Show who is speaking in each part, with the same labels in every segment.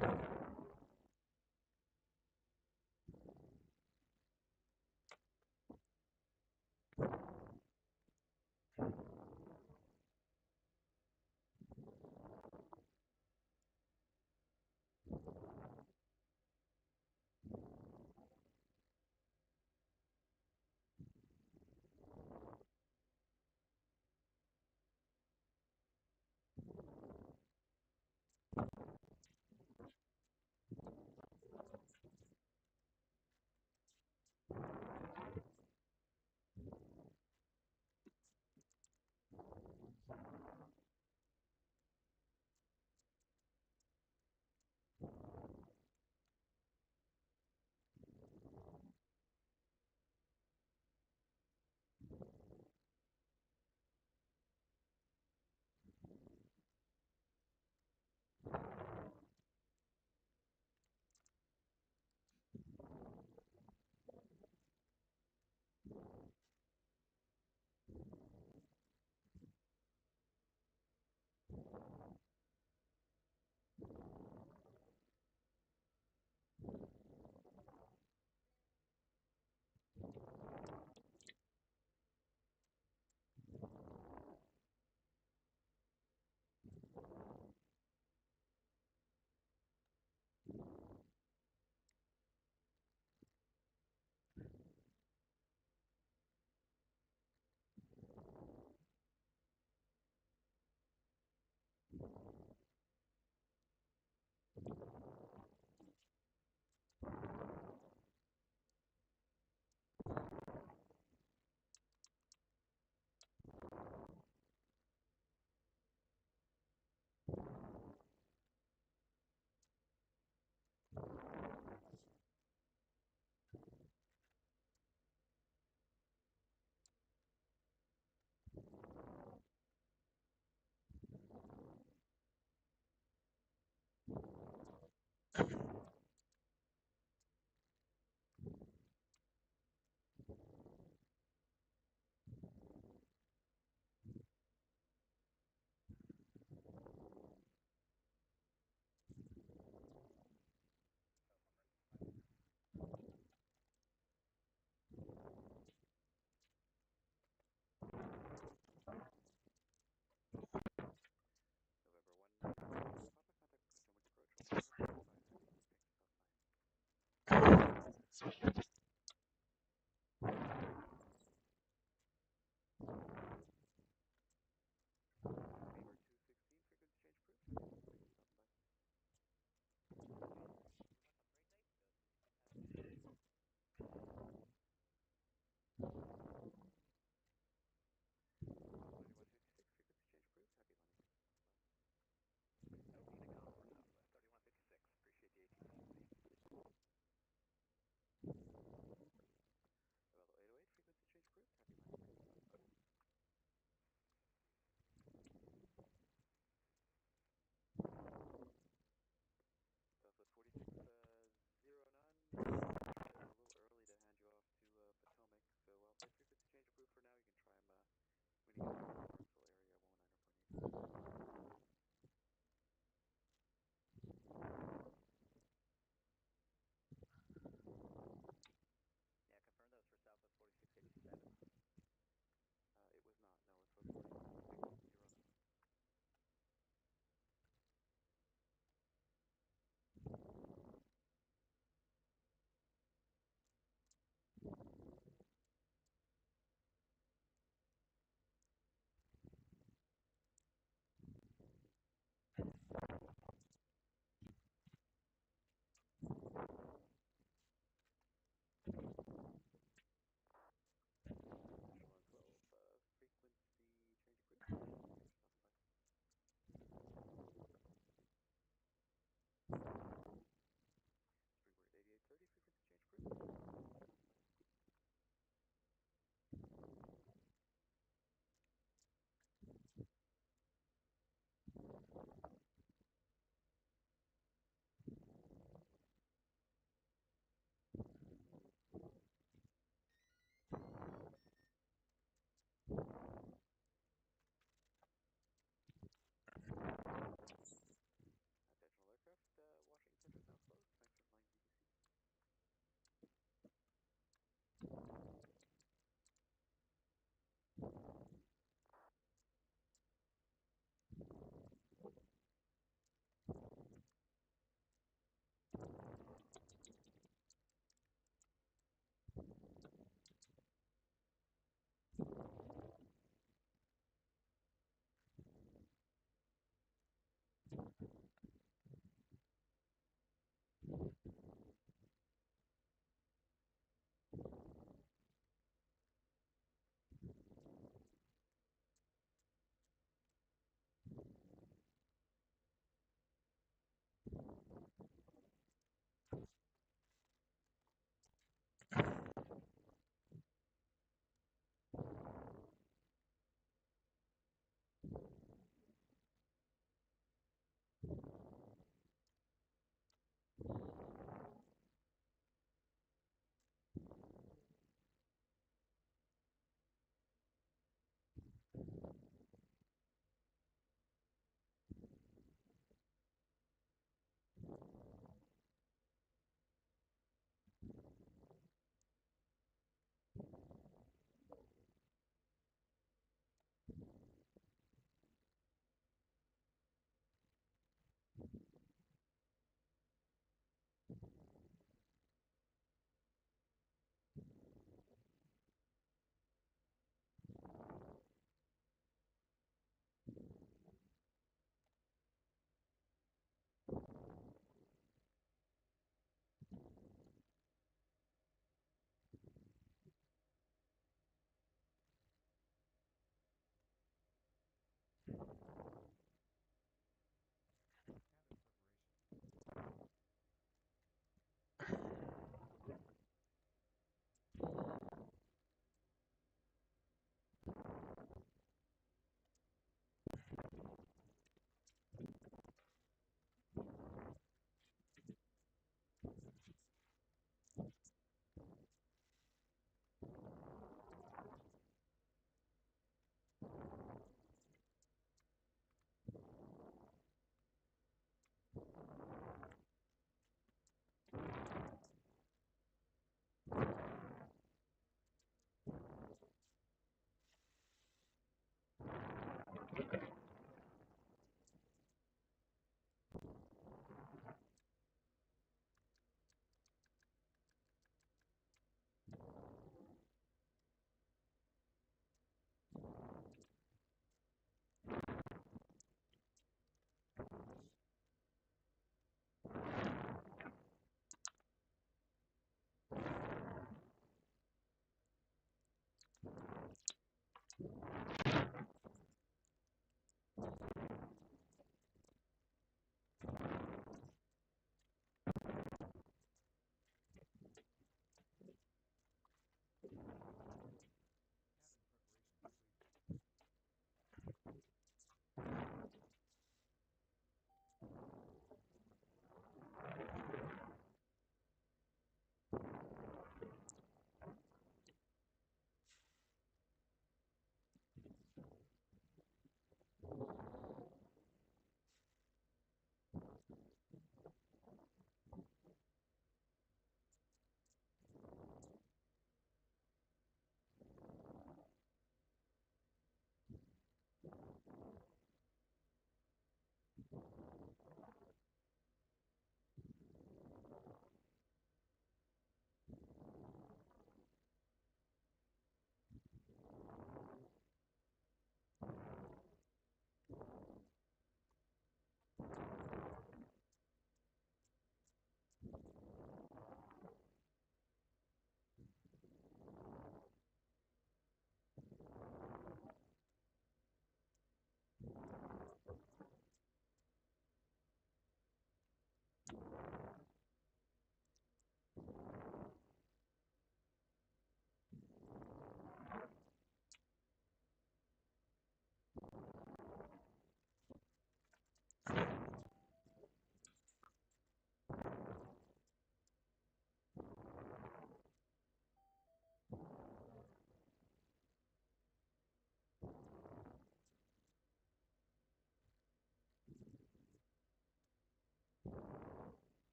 Speaker 1: 3156, appreciate the ATC.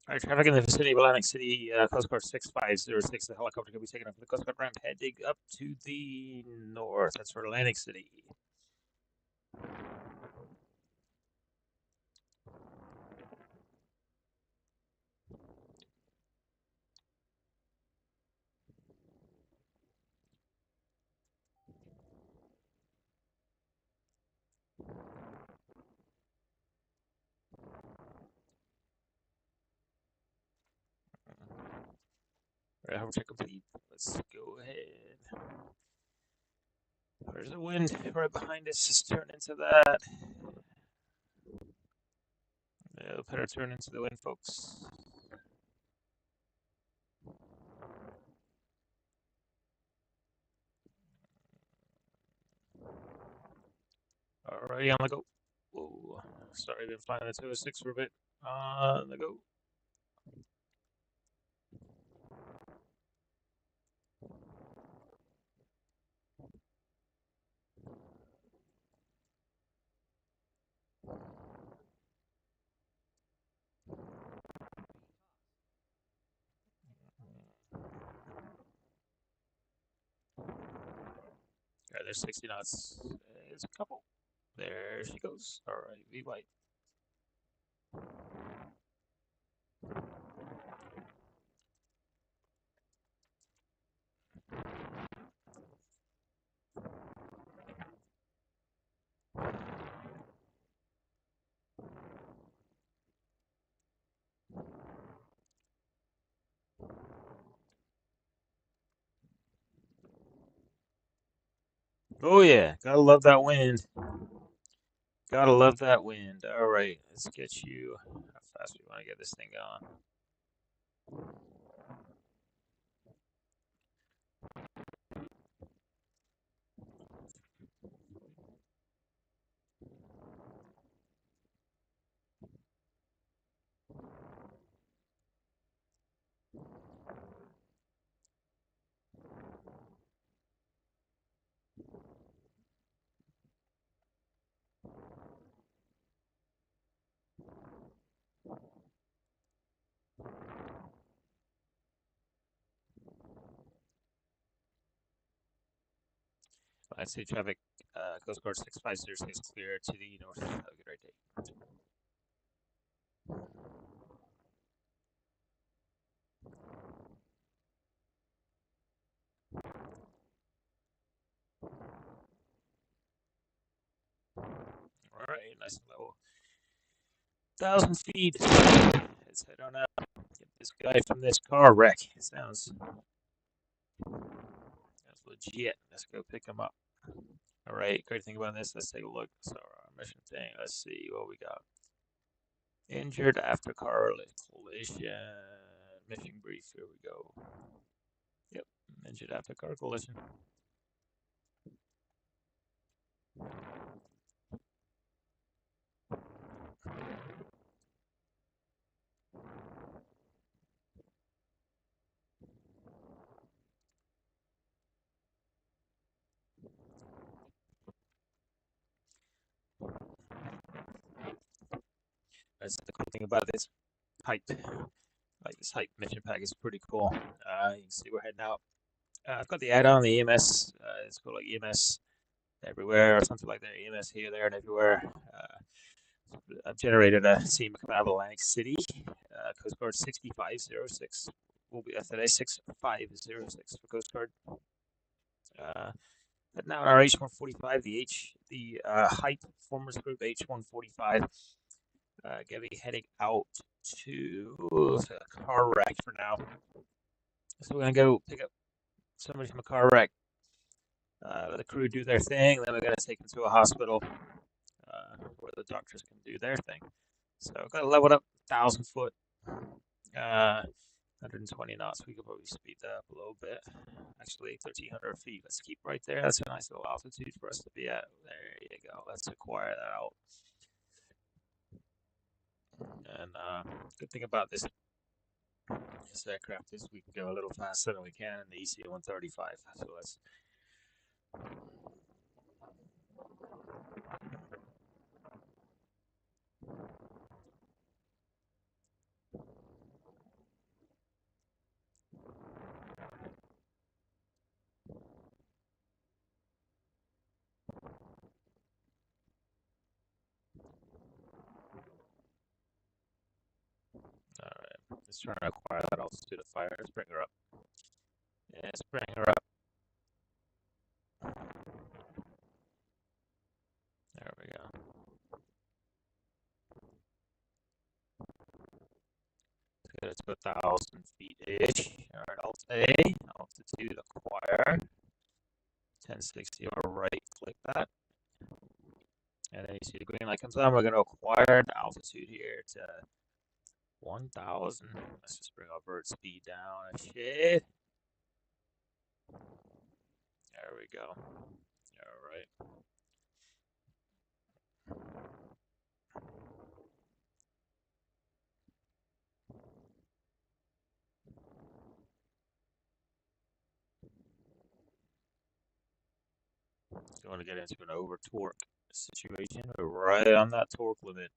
Speaker 1: All right, traffic in the vicinity of Atlantic City, Coast Guard 6506. The helicopter can be taken up for the Coast Guard ramp heading up to the north. That's for Atlantic City. All right, hover check complete. Let's go ahead. There's the wind right behind us. Just turn into that. We'll put our turn into the wind, folks. Alrighty, on the go. Whoa, sorry, been flying the 206 for a bit. On the go. Alright, there's 60 knots. There's a couple. There she goes. Alright, V white. Oh yeah, gotta love that wind. Gotta love that wind. Alright, let's get you. How fast we want to get this thing going? I see traffic, Coast Guard 6506 clear to the north. Have a good right day. Alright, nice and level. 1,000 feet. Let's head on out. Get this guy from this car wreck. It sounds legit. Let's go pick him up. Alright, great thing about this. Let's take a look. So our mission thing. Let's see what we got. Injured after car collision. Mission brief. Here we go. Yep, injured after car collision. That's the cool thing about this pipe. Like this hype mission pack is pretty cool. You can see we're heading out. I've got the add-on, the EMS. It's called like EMS everywhere or something like that. EMS here, there, and everywhere. I've generated a team coming out of Atlantic City. Coast Guard 6506 will be today 6506 for Coast Guard. But now in our H145, the Hype Performance Group H145, gonna be heading out to a car wreck for now. So we're gonna go pick up somebody from a car wreck. Let the crew do their thing. Then we're gonna take them to a hospital where the doctors can do their thing. So we've got to level up 1,000 foot, 120 knots. We could probably speed that up a little bit. Actually, 1,300 feet. Let's keep right there. That's a nice little altitude for us to be at. There you go. Let's acquire that out. And good thing about this aircraft is we can go a little faster than we can in the EC-135. So let's. Alright, let's try to acquire that altitude of fire. Let's bring her up. Yeah, let's bring her up. There we go. Let's go to 1,000 feet-ish. Alright, Alt A, altitude acquire. 1060 or right click that. And then you see the green light comes on. We're going to acquire the altitude here to 1,000. Let's just bring our vert speed down a shit. There we go. Alright. Going to get into an over torque situation. We're right on that torque limit.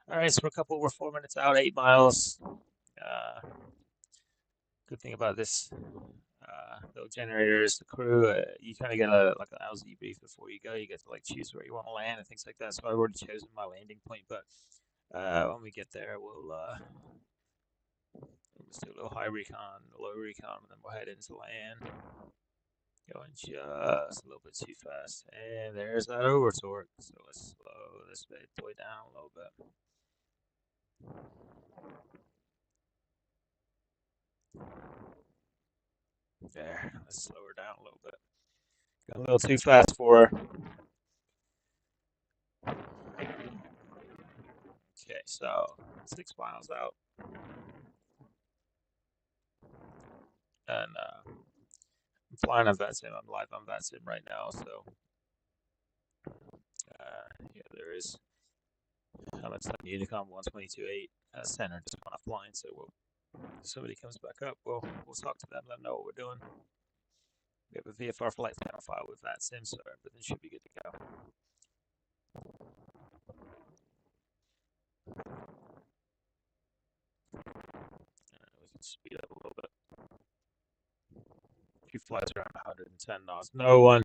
Speaker 1: Alright, so we're 4 minutes out, 8 miles. Good thing about this little generator is the crew. You kind of get like an LZ brief before you go. You get to like choose where you want to land and things like that. So I've already chosen my landing point, but when we get there, we'll do a little high recon, low recon, and then we'll head into land. Going just a little bit too fast, and there's that over torque. So let's slow this bad boy down a little bit. There, let's slow her down a little bit. Got a little too fast for her. Okay, so 6 miles out. And I'm flying on VATSIM. I'm live on VATSIM right now, so yeah, there is. I'm at Unicom 122.8 center just went offline, so if somebody comes back up, we'll talk to them, let them know what we're doing. We have a VFR flight panel file with VATSIM, so everything should be good to go. We can speed up a little bit. He flies around 110 knots. No one.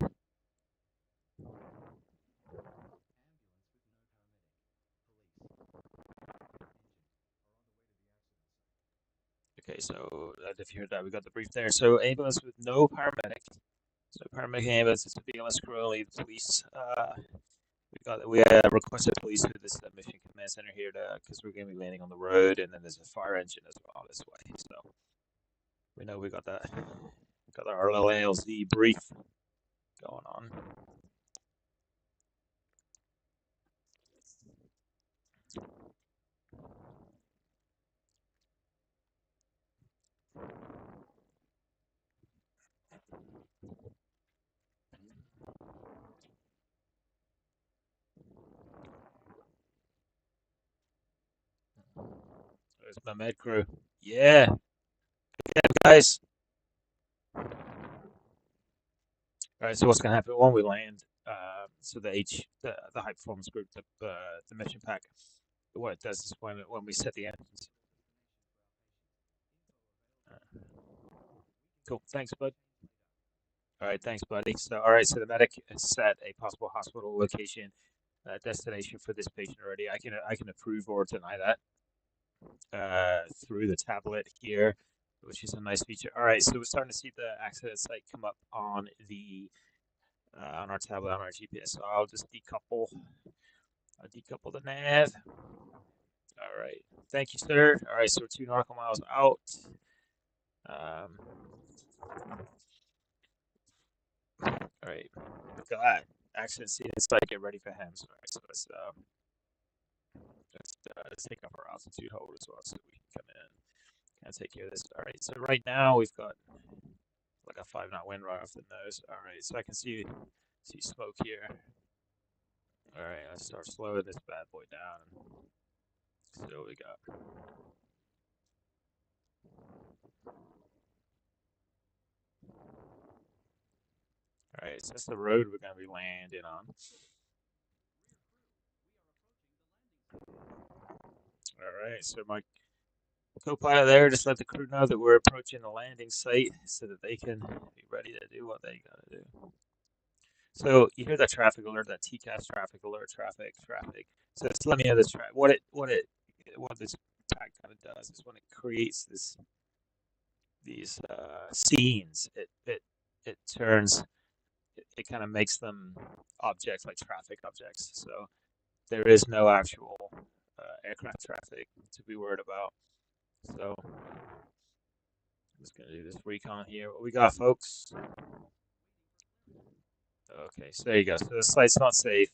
Speaker 1: Okay, so if you heard that, we got the brief there. So ambulance with no paramedic. So paramedic ambulance is the BLS crew only. The police. We requested police to this mission command center here because we're going to be landing on the road, and then there's a fire engine as well this way. So we know we got that. Got our little ALZ brief going on. There's my med crew. Yeah, guys. All right, so what's going to happen when we land? So the high performance group, the mission pack, what it does is when we set the engines. Cool, thanks, bud. All right, thanks, buddy. So, all right, so the medic has set a possible hospital location, destination for this patient already. I can approve or deny that through the tablet here, which is a nice feature. All right, so we're starting to see the accident site come up on our tablet on our GPS. So I'll just decouple. I'll decouple the nav. All right, thank you, sir. All right, so we're 2 nautical miles out. Um, all right, God, accident scene. It's like get ready for HEMS. All right, so let's take up our altitude hold as well, so we can come in and take care of this. All right, so right now we've got like a 5 knot wind right off the nose. All right, so I can see smoke here. All right, let's start slowing this bad boy down. So what we got. All right, so that's the road we're gonna be landing on. All right, so my co-pilot there just let the crew know that we're approaching the landing site so that they can be ready to do what they gotta do. So you hear that traffic alert, that TCAS traffic alert, traffic. So it's letting me know this what this pack kind of does is when it creates these scenes, it turns it kind of makes them objects like traffic objects. So there is no actual aircraft traffic to be worried about. So I'm just gonna do this recon here. What we got, folks? Okay, so there you go. So the site's not safe.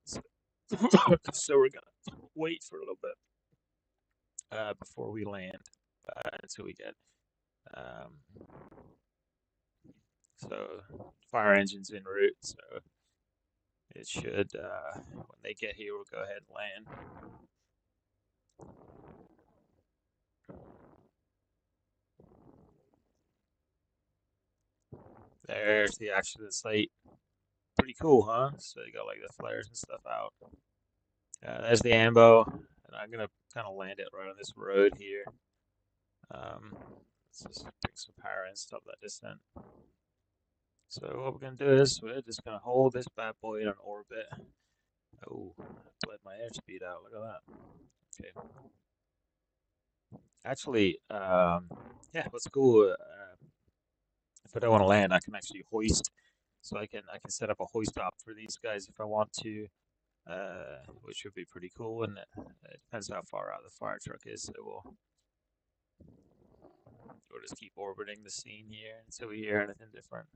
Speaker 1: So, so we're gonna wait for a little bit before we land until we get um, so fire engines en route. So it should when they get here, we'll go ahead and land. There's the accident site. Pretty cool, huh? So you got like the flares and stuff out. There's the ambo, and I'm gonna kind of land it right on this road here. Let's just bring some power and stop that descent. So what we're gonna do is we're just gonna hold this bad boy in an orbit. Oh, bled my airspeed out. Look at that. Okay. Actually, yeah, what's cool? If I don't want to land, I can actually hoist. So I can set up a hoist op for these guys if I want to, which would be pretty cool. And it depends how far out the fire truck is. So we'll just keep orbiting the scene here until we hear anything different.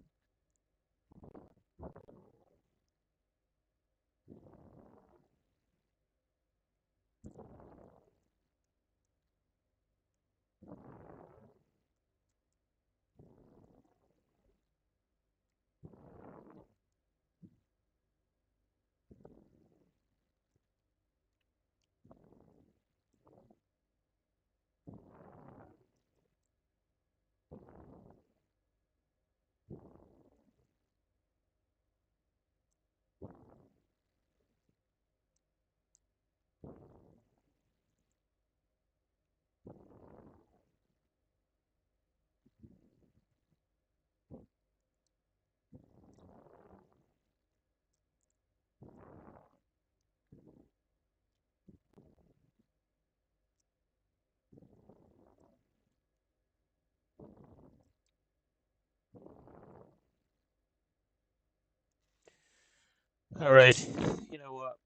Speaker 1: All right. You know what?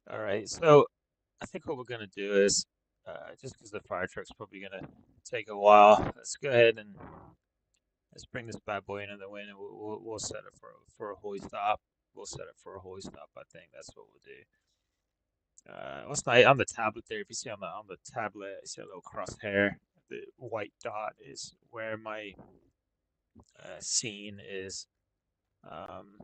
Speaker 1: All right. So I think what we're gonna do is, just because the fire truck's probably gonna take a while, let's go ahead and let's bring this bad boy into the wind, and we'll set it for a hoist stop. We'll set it for a hoist stop. I think that's what we'll do. What's nice on the tablet there? If you see on the tablet, you see a little crosshair. the white dot is where my scene is. And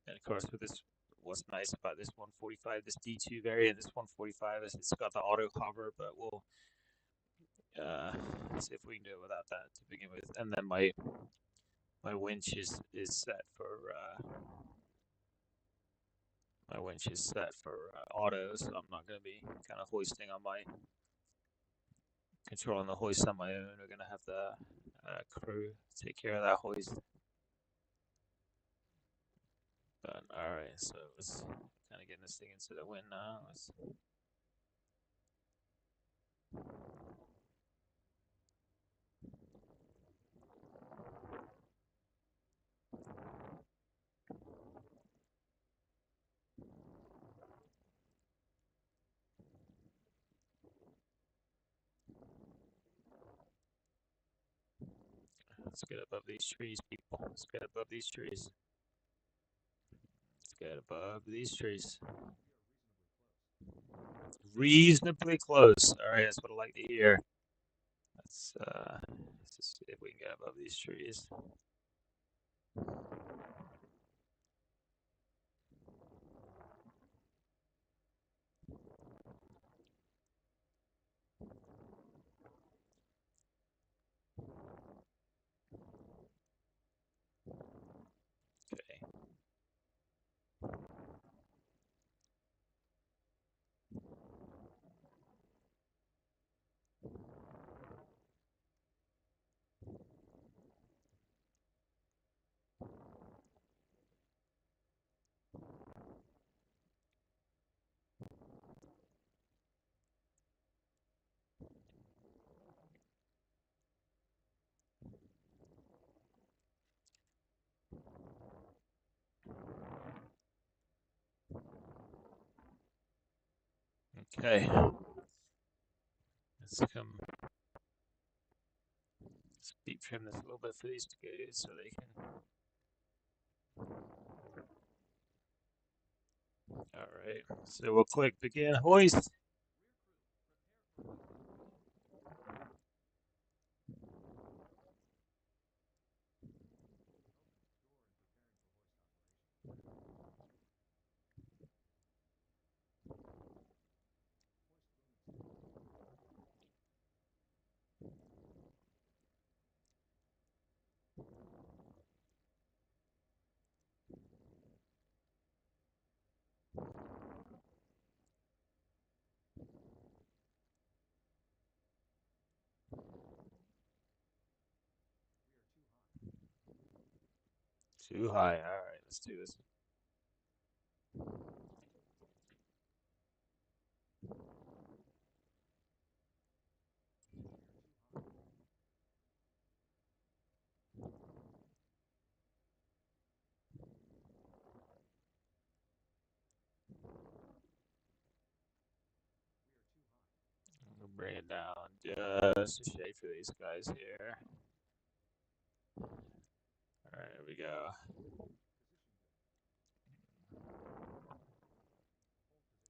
Speaker 1: of course, with this, what's nice about this 145, this D2 variant, this 145 is it's got the auto hover, but we'll see if we can do it without that to begin with. And then my winch is set for auto, so I'm not going to be kind of hoisting on my controlling the hoist on my own. We're going to have the crew take care of that hoist. But all right, so let's kind of getting this thing into the wind now. Let's get above these trees, people. Let's get above these trees. Let's get above these trees. Reasonably close. All right, that's what I like to hear. Let's just see if we can get above these trees. Okay. Okay. Let's speed trim this a little bit for these to go so they can. All right. So we'll click begin hoist. Too high. All right, let's do this. We'll bring it down just a shade for these guys here. All right, here we go.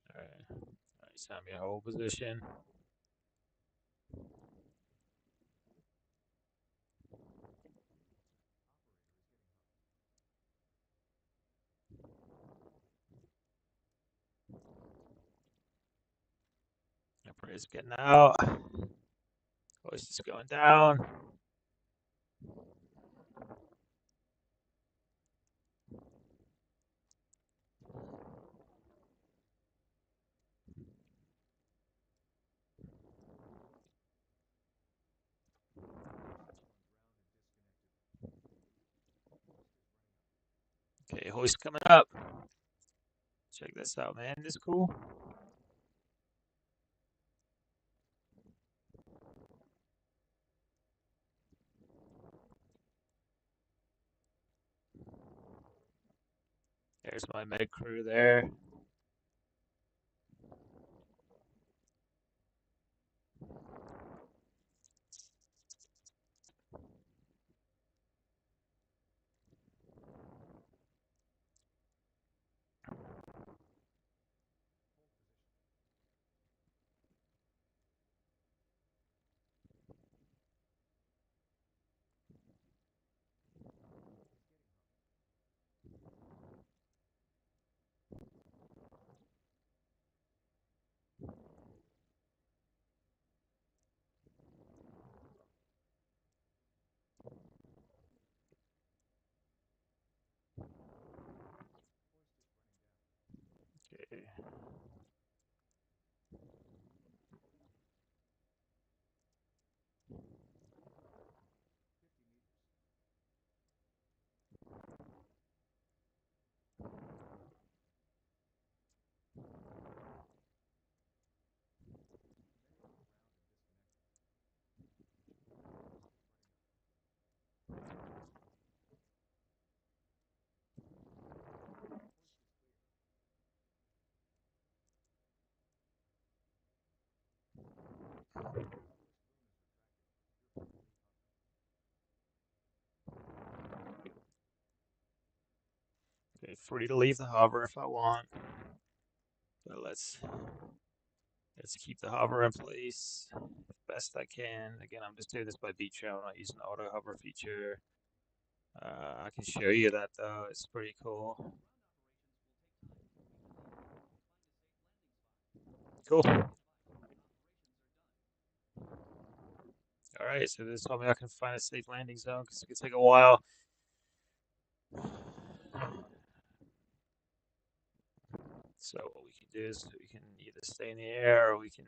Speaker 1: All right, time your whole position. Operator's getting out. Hoist is going down. Okay, hoist coming up. Check this out, man. This cool. There's my med crew there. free to leave the hover if I want, but let's keep the hover in place best I can. Again, I'm just doing this by beat trail. I'm not using the auto hover feature. I can show you that though. It's pretty cool. Cool. All right, so this told me I can find a safe landing zone because it could take a while. So what we can do is we can either stay in the air or we can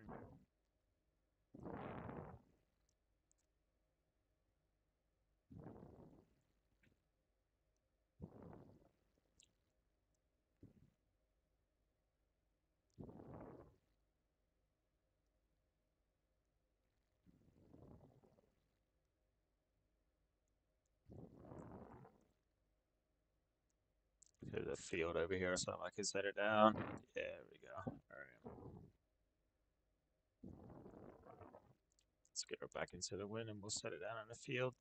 Speaker 1: there's a field over here or something. I can set it down. Yeah, there we go. All right. Let's get her back into the wind and we'll set it down in the field.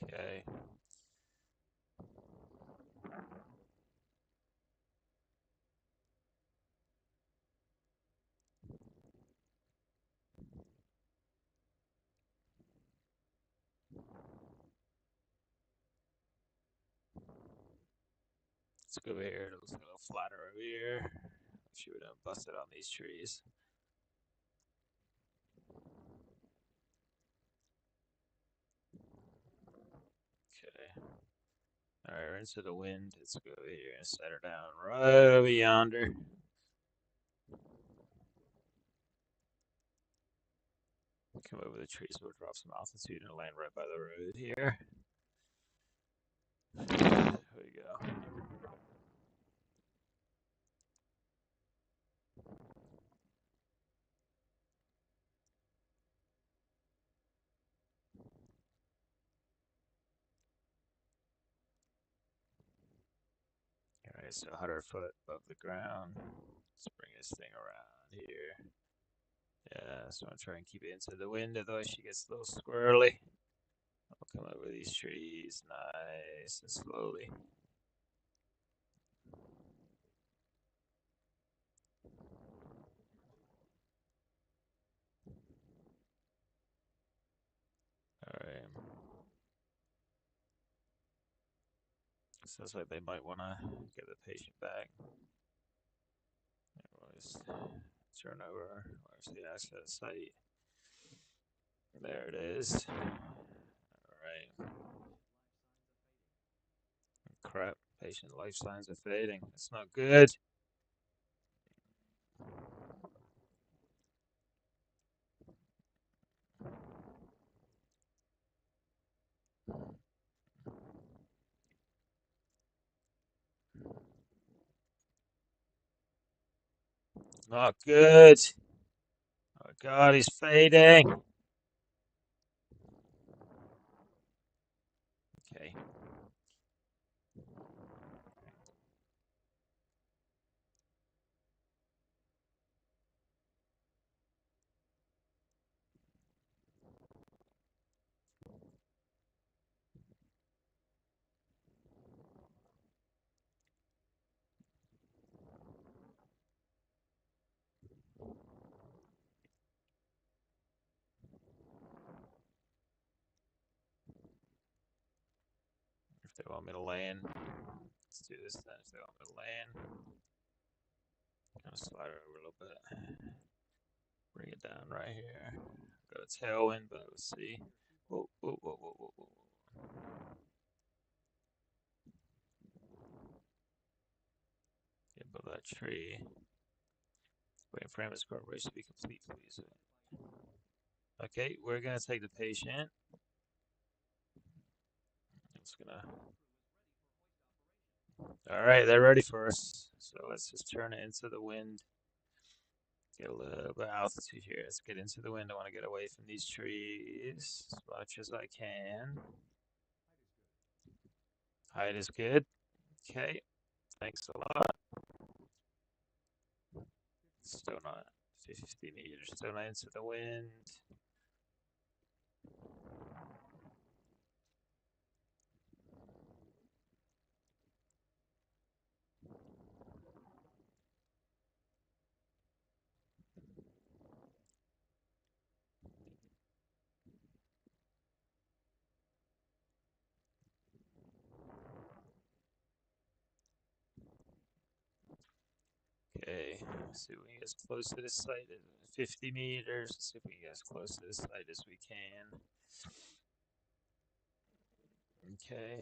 Speaker 1: Okay. Let's go over here. It looks like a little flatter over here. She would have busted on these trees. Okay. Alright, we're into the wind. Let's go over here and set her down right over yonder. Come over the trees, we'll drop some altitude and land right by the road here. There we go. Alright, so 100 foot above the ground. Let's bring this thing around here. Yeah, so I'm trying to keep it into the wind, otherwise she gets a little squirrely. I'll come over these trees nice and slowly. Alright. Sounds like they might want to get the patient back. Just turn over. Where's the access site? There it is. Alright. Crap. Patient life signs are fading. That's not good. Not good. Oh god, he's fading. Okay. They want me to land. Let's do this then. If they want me to land, I'm gonna slide it over a little bit. Bring it down right here. Got a tailwind, but let's see. Whoa, whoa, whoa, whoa, whoa, whoa. Get above that tree. Waiting for MS Corporation to be complete, please. Okay, we're gonna take the patient. It's gonna. All right, they're ready for us. So let's just turn it into the wind. Get a little bit of altitude here. Let's get into the wind. I want to get away from these trees as much as I can. Height is good. Okay, thanks a lot. Still not 50 meters. Still not into the wind. Okay, let's see if we can get as close to this site as 50 meters. Let's see if we can get as close to this site as we can. Okay,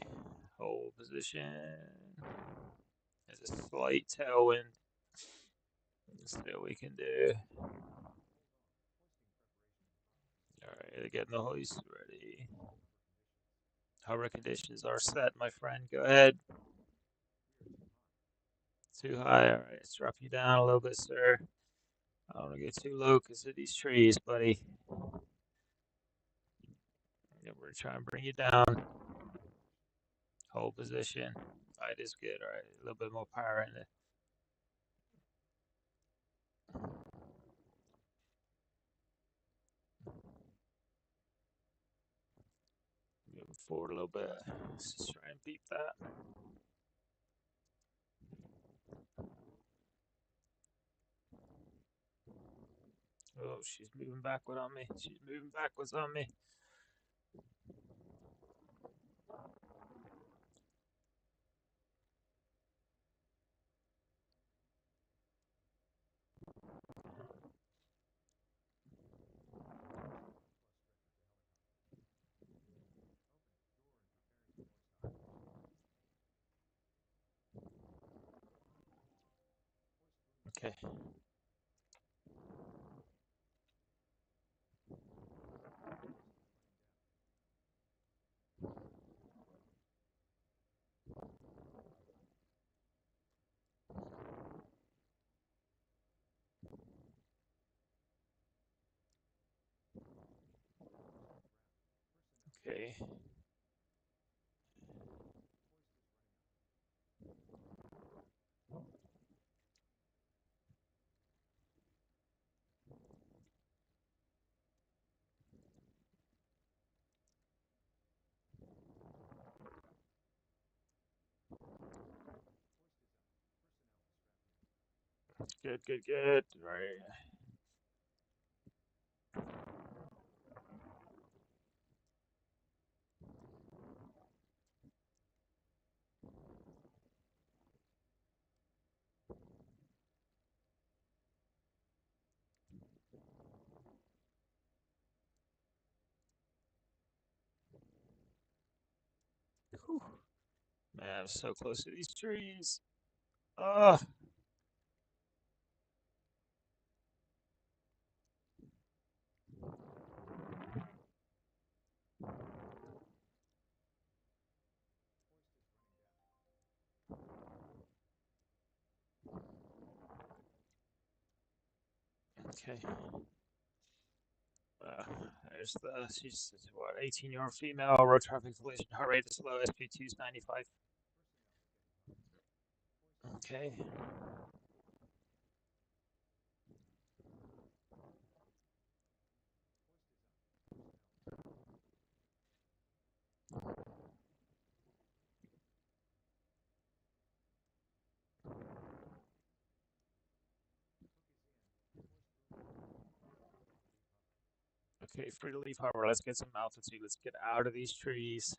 Speaker 1: hold position. There's a slight tailwind. Let's see what we can do. Alright, they're getting the hoist ready. Hover conditions are set, my friend. Go ahead. Too high. Alright, let's drop you down a little bit, sir. I don't want to get too low because of these trees, buddy. Yeah, we're trying to bring you down. Hold position. Height is good. Alright, a little bit more power in it. Moving forward a little bit. Let's just try and beat that. Oh, she's moving backward on me. She's moving backwards on me. Okay. Okay. Good, good, good. Right. Whew. Man, I'm so close to these trees. Oh. Okay. There's the, she's what, 18-year-old female, road traffic collision, heart rate is low, SP2 is 95. Okay. Okay, free to leave, however, let's get some altitude. Let's get out of these trees.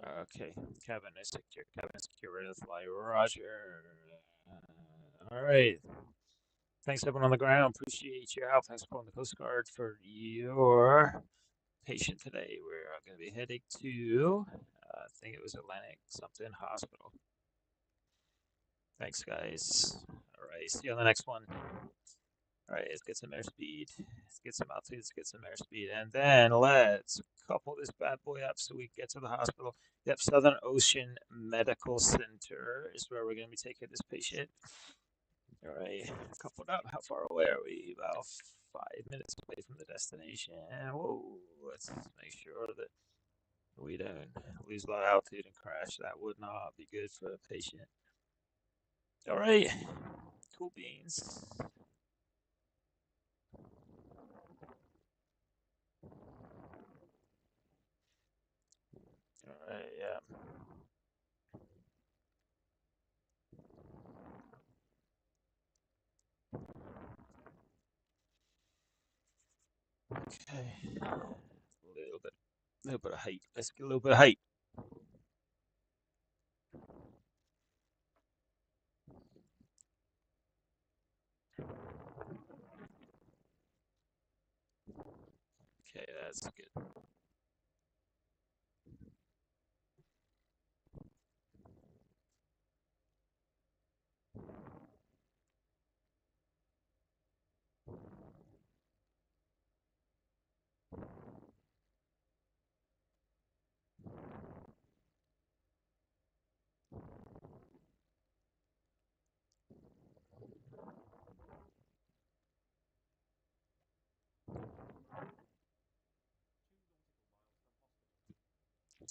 Speaker 1: Okay, cabin is secure. Cabin is secure. Ready to fly. Roger. All right. Thanks, everyone on the ground. Appreciate your help. Thanks for calling the Coast Guard for your patient today. We're going to be heading to, I think it was Atlantic something hospital. Thanks, guys. All right, see you on the next one. All right, let's get some airspeed. Let's get some altitude. Let's get some airspeed. And then let's couple this bad boy up so we get to the hospital. Yep, Southern Ocean Medical Center is where we're going to be taking this patient. All right, coupled up. How far away are we? About 5 minutes away from the destination. Whoa, let's make sure that we don't lose a lot of altitude and crash. That would not be good for a patient. All right, cool beans. All right, yeah. Okay. A little bit of height. Let's get a little bit of height. Okay, that's good.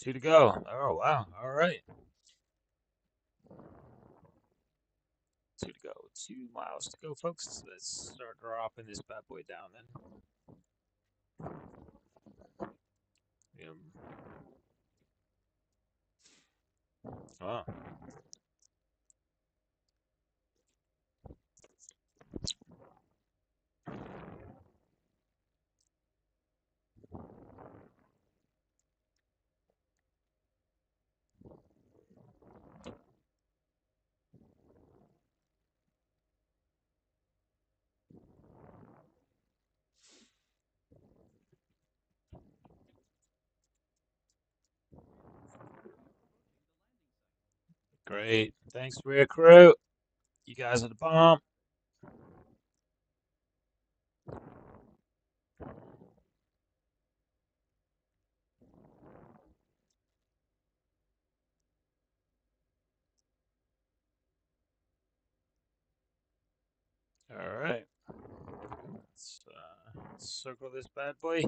Speaker 1: Two to go. Oh, wow. All right. Two to go. 2 miles to go, folks. Let's start dropping this bad boy down then. Oh. Great. Thanks, rear crew. You guys are the bomb. All right. Let's circle this bad boy.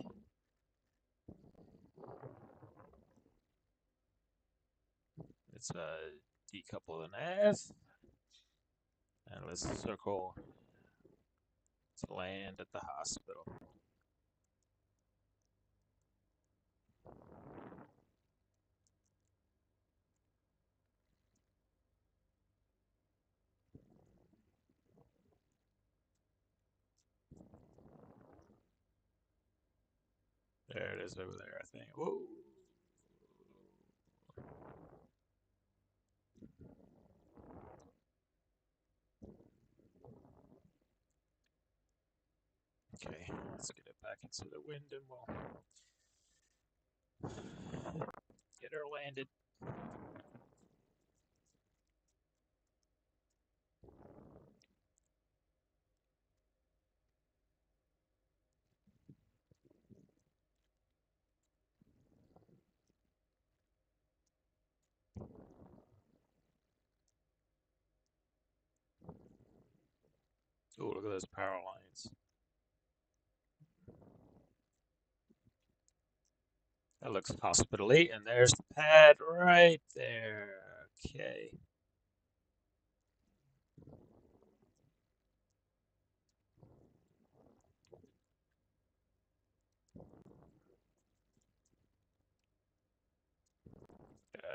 Speaker 1: Let's decouple an F. And let's circle to land at the hospital. There it is over there, I think. Whoa. Okay, let's get it back into the wind and we'll get her landed. Oh, look at those power lines. That looks hospital-y, and there's the pad right there. Okay. No.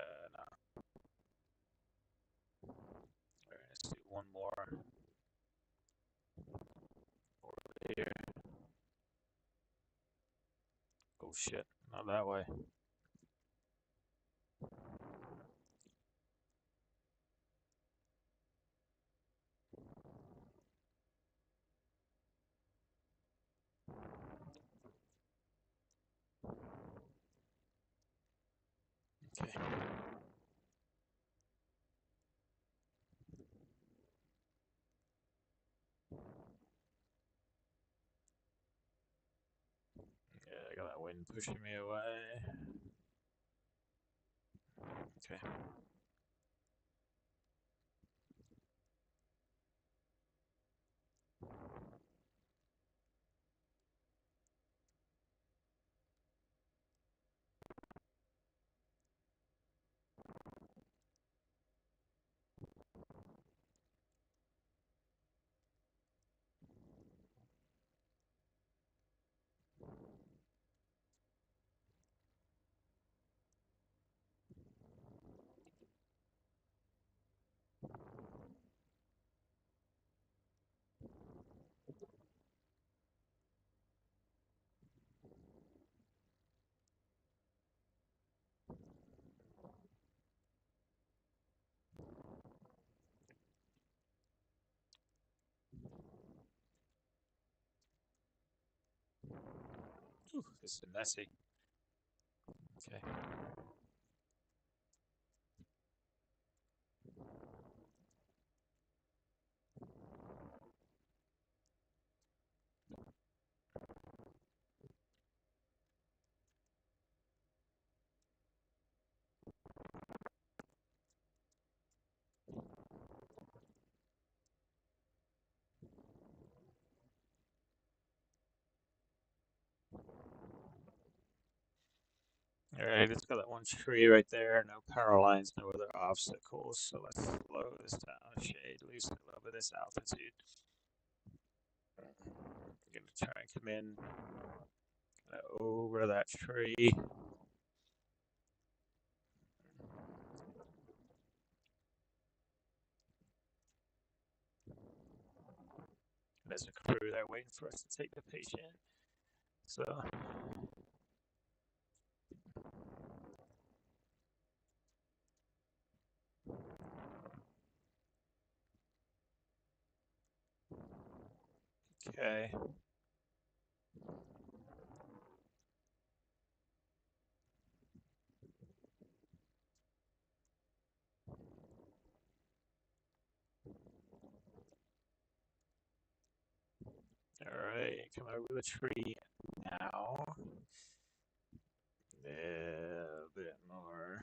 Speaker 1: Let's do one more over here. Oh shit, not that way. Okay. Yeah, I got that wind pushing me away. Okay. Ooh, this is messy. Okay. Alright, it's got that one tree right there, no power lines, no other obstacles, so let's slow this down, shade, lose a little bit of this altitude. I'm gonna try and come in over that tree. There's a crew there waiting for us to take the patient. So okay. Alright, come over the tree now. A bit more.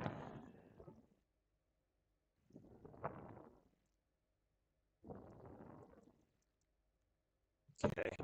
Speaker 1: Okay.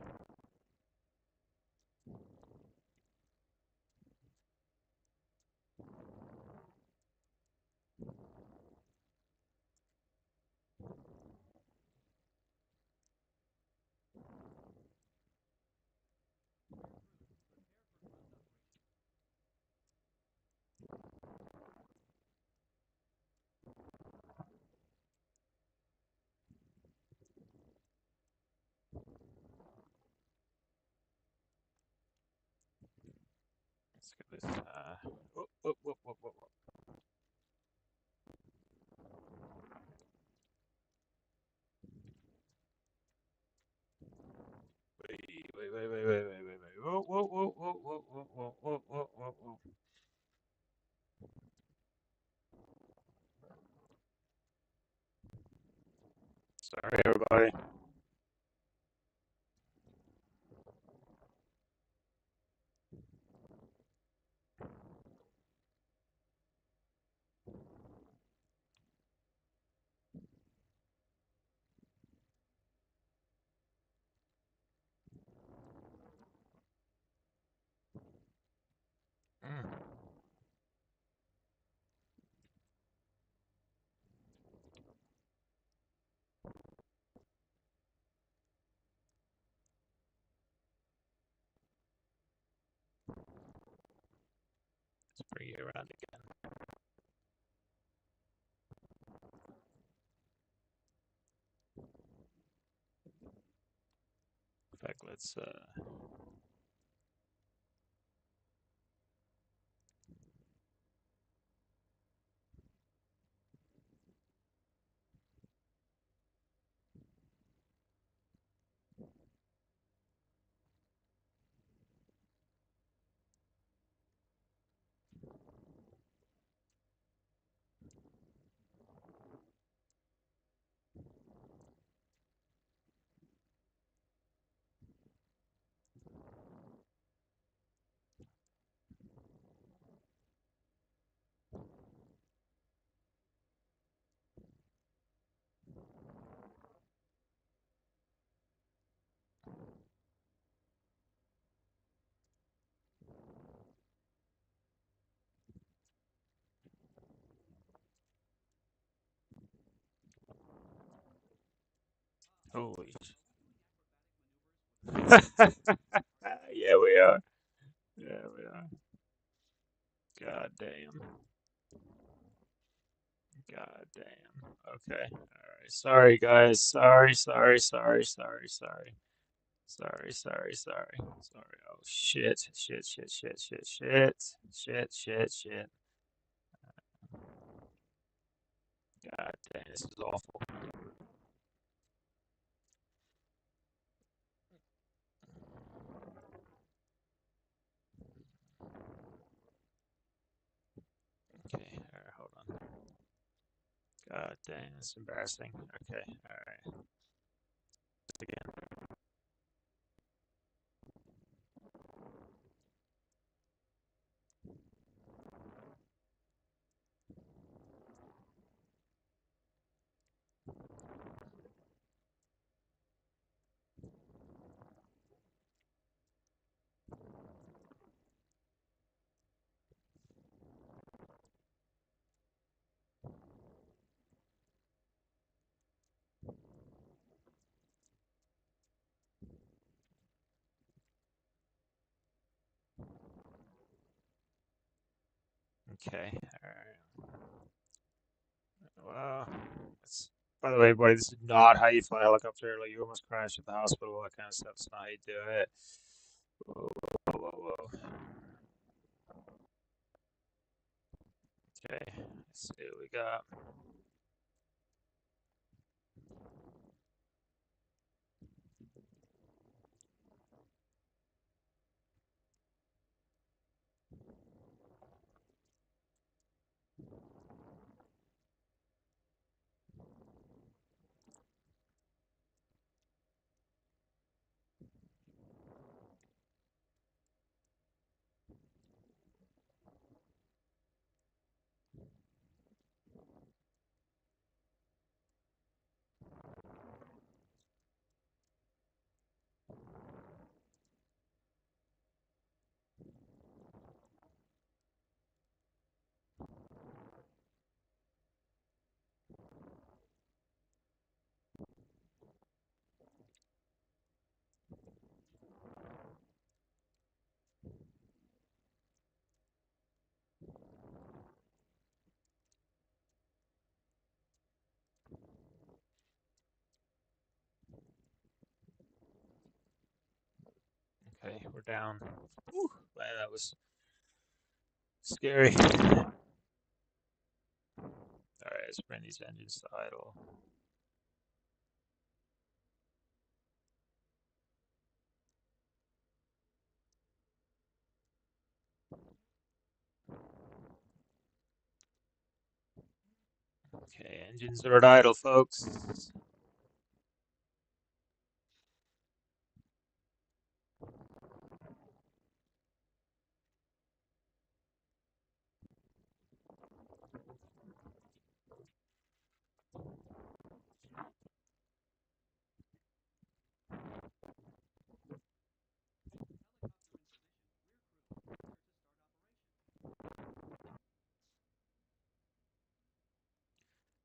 Speaker 1: Let's get this. Whoop, whoop, whoop, whoop, whoop, whoop. Wait. Whoa, whoa, whoa, whoa, whoa, whoa, whoa, whoa, whoa, whoa, whoa. Sorry, everybody. Mm. Let's bring you around again. In fact, let's Holy. Yeah, we are. Yeah, we are. God damn. God damn. Okay. All right. Sorry, guys. Sorry, sorry, sorry, sorry, sorry. Sorry, sorry, sorry. Sorry. Oh, shit. Shit, shit, shit, shit, shit. Shit, shit, shit. God damn, this is awful. Okay, all right, hold on. God damn, it's embarrassing. Okay, all right. Just again. Okay, all right. Well, it's, by the way, buddy, this is not how you fly a helicopter. Like, you almost crashed at the hospital, all that kind of stuff. It's not how you do it. Whoa, whoa, whoa, whoa. Okay, let's see what we got. Okay, we're down. Whew, man, that was scary. All right, let's bring these engines to idle. Okay, engines are at idle, folks.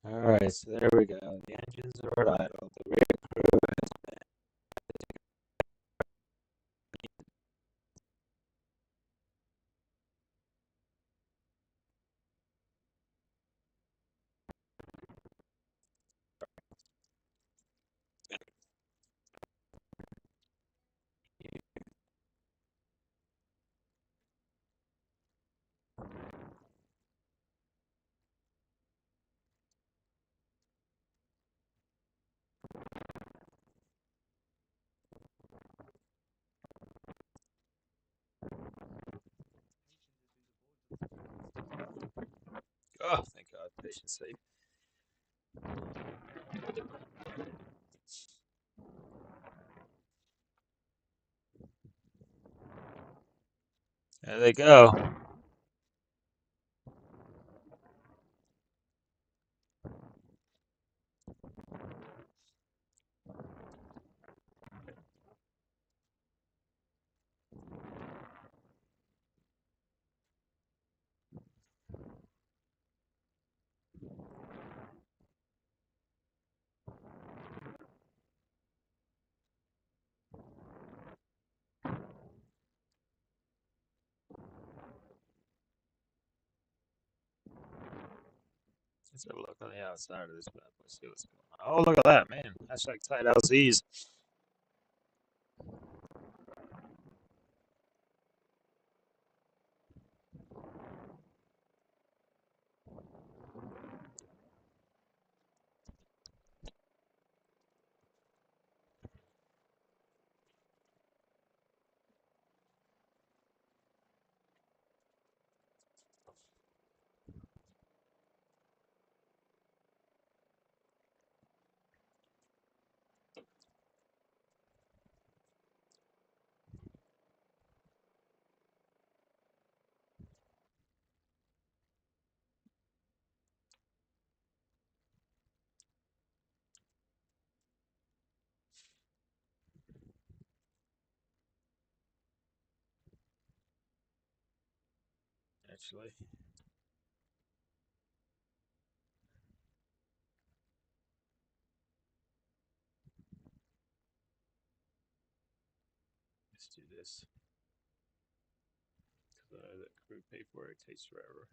Speaker 1: All right, so there we go. The engines are at idle. The rear crew has oh, thank God, patient safe. There they go. Let's have a look on the outside of this bad boy. See what's going on. Oh, look at that, man. Hashtag tight LZs. Actually, let's do this. The crew paperwork takes forever.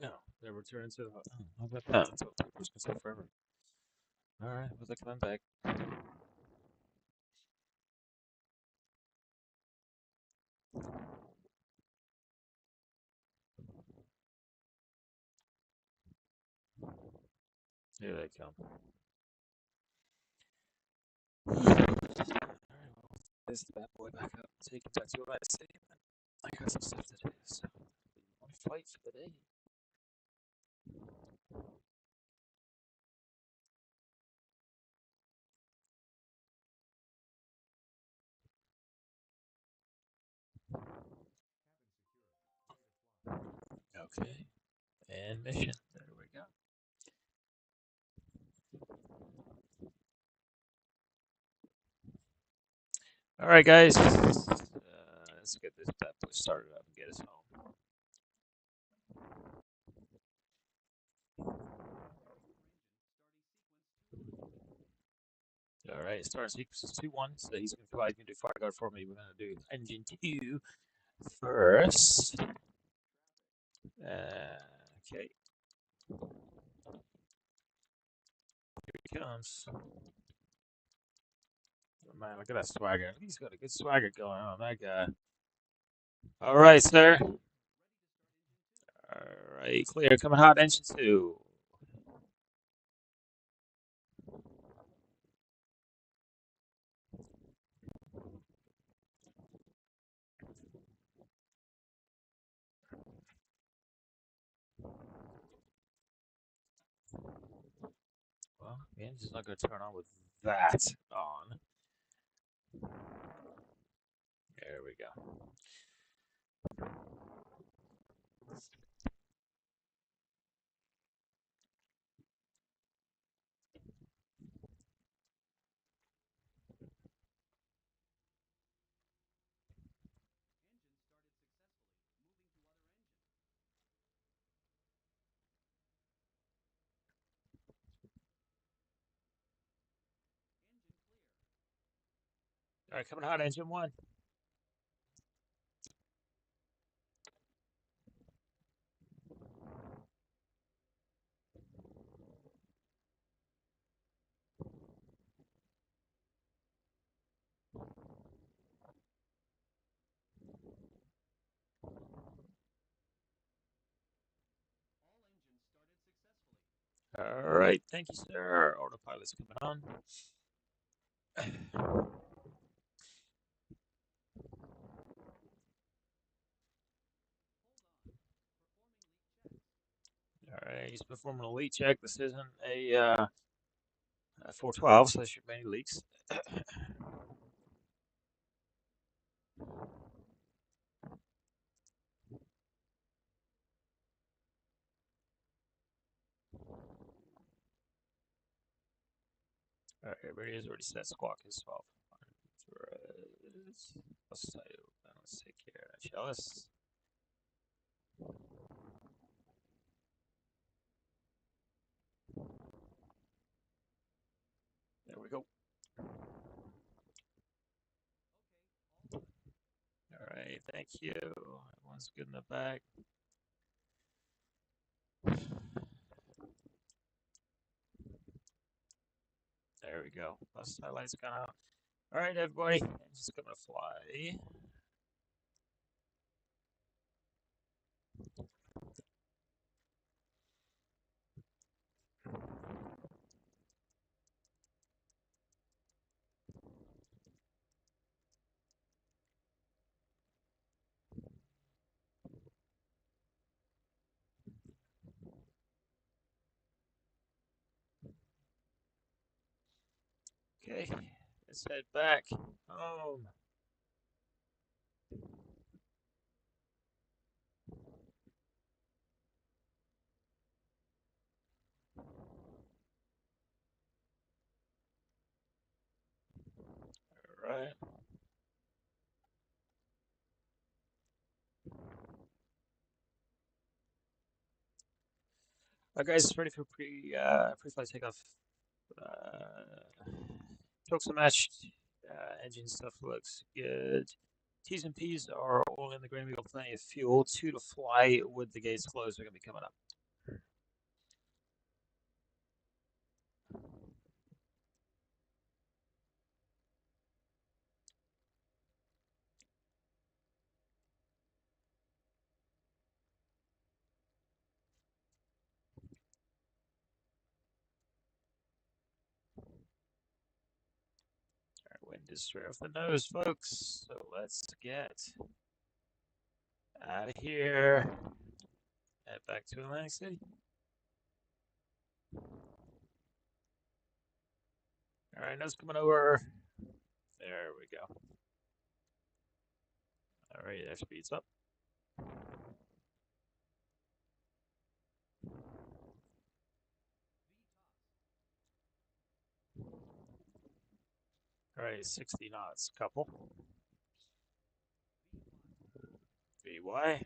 Speaker 1: No, they're returning to the. Oh, how about that? That's what papers can take forever. All right, well, they're coming back. Here they come. All right, well, this bad boy back up. Take it back to what I say. I got some stuff to do. So, one flight for the day. Okay, and mission. There we go. All right, guys. Let's get this bad boy started up and get us home. All right, start sequence is 2-1. So he's going to provide me to fire guard for me. We're going to do engine 2 first. Okay, here he comes. Oh, man, look at that swagger. He's got a good swagger going on, that guy. All right, sir. All right, clear. Coming hot, engine 2. Well, the engine's not going to turn on with that on. There we go. All right, coming hot, engine one. All right, thank you, sir. Autopilot's coming on. All right, he's performing a leak check. This isn't a 412, so there should be any leaks. All right, everybody is already set. Squawk is 12. Let's take care of that. Chalice. There we go. All right, thank you. Everyone's good in the back. There we go. Bus highlights gone out. All right, everybody. Engine's coming to fly. Okay, let's head back home. All right. All right, guys, ready for pre-flight takeoff. Chokes are matched. Engine stuff looks good. T's and P's are all in the green. We got plenty of fuel. 2 to fly with the gates closed. We're gonna be coming up. Our wind is straight off the nose, folks. So let's get out of here. Head back to Atlantic City. All right, nose coming over. There we go. All right, airspeed's up. All right, 60 knots, couple. VY.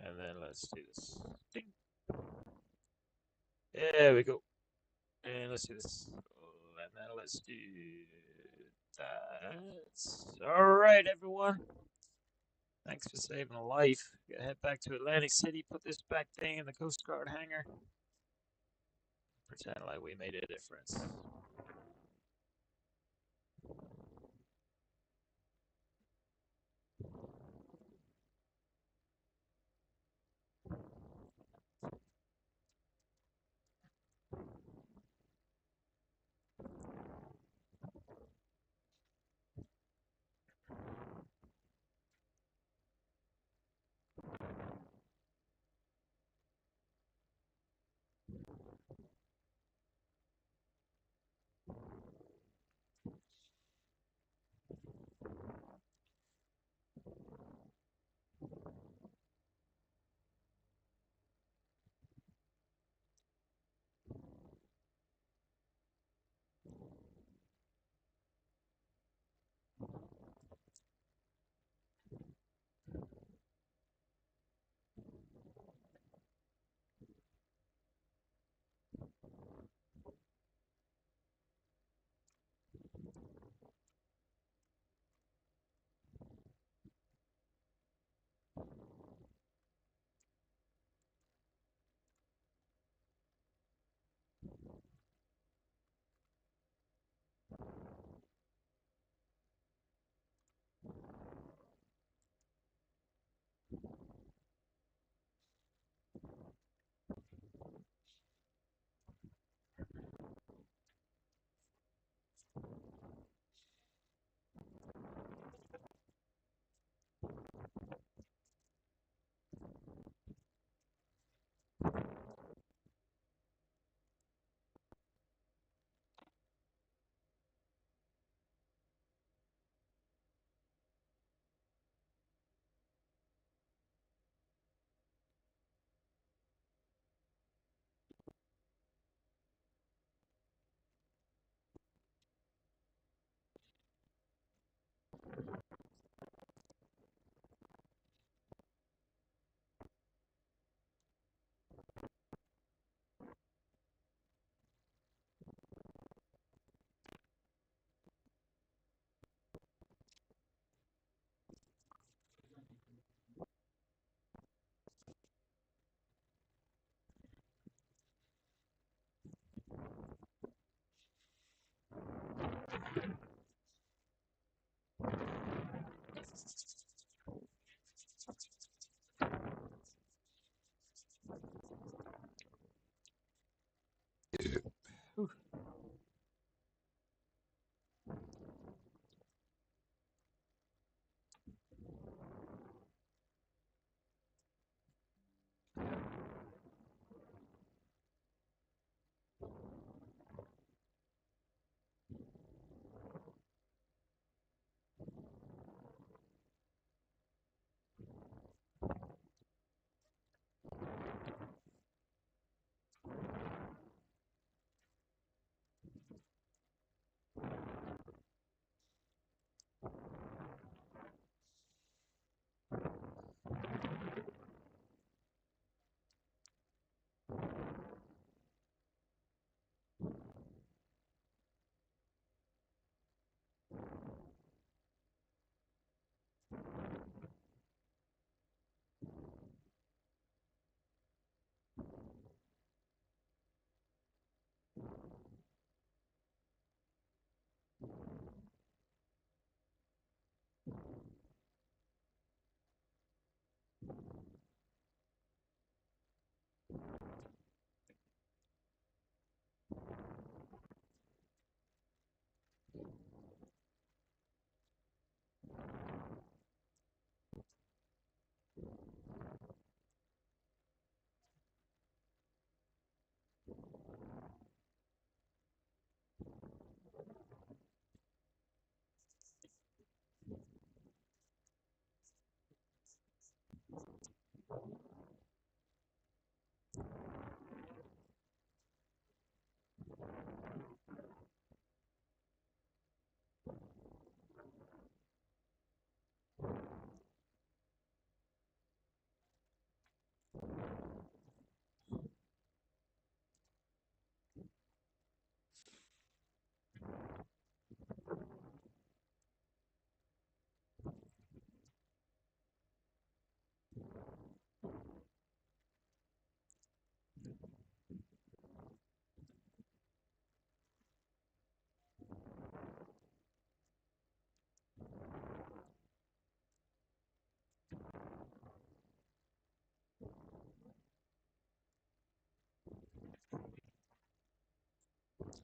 Speaker 1: And then let's do this. Ding. There we go. And let's do this. And then let's do that. All right, everyone. Thanks for saving a life. Gotta head back to Atlantic City, put this back thing in the Coast Guard hangar. Pretend like we made a difference.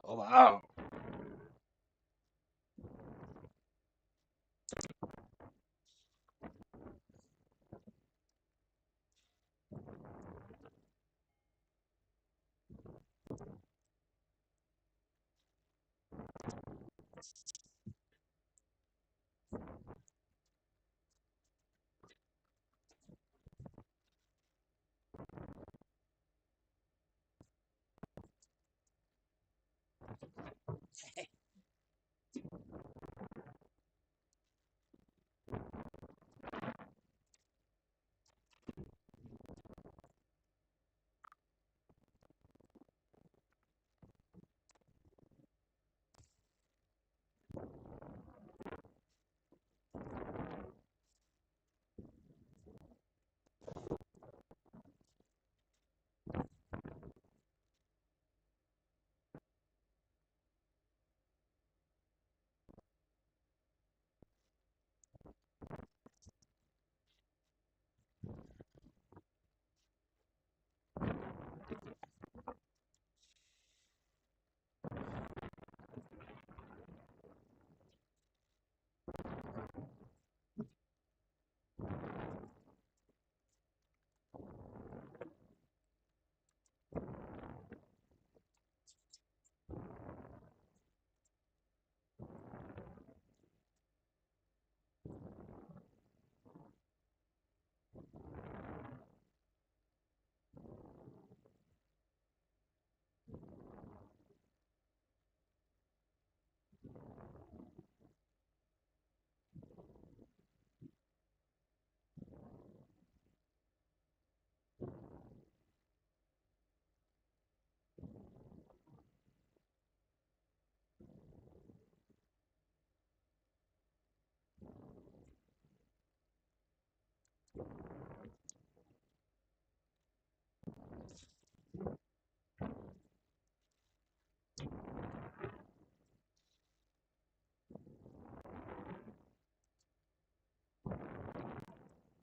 Speaker 1: Oh wow.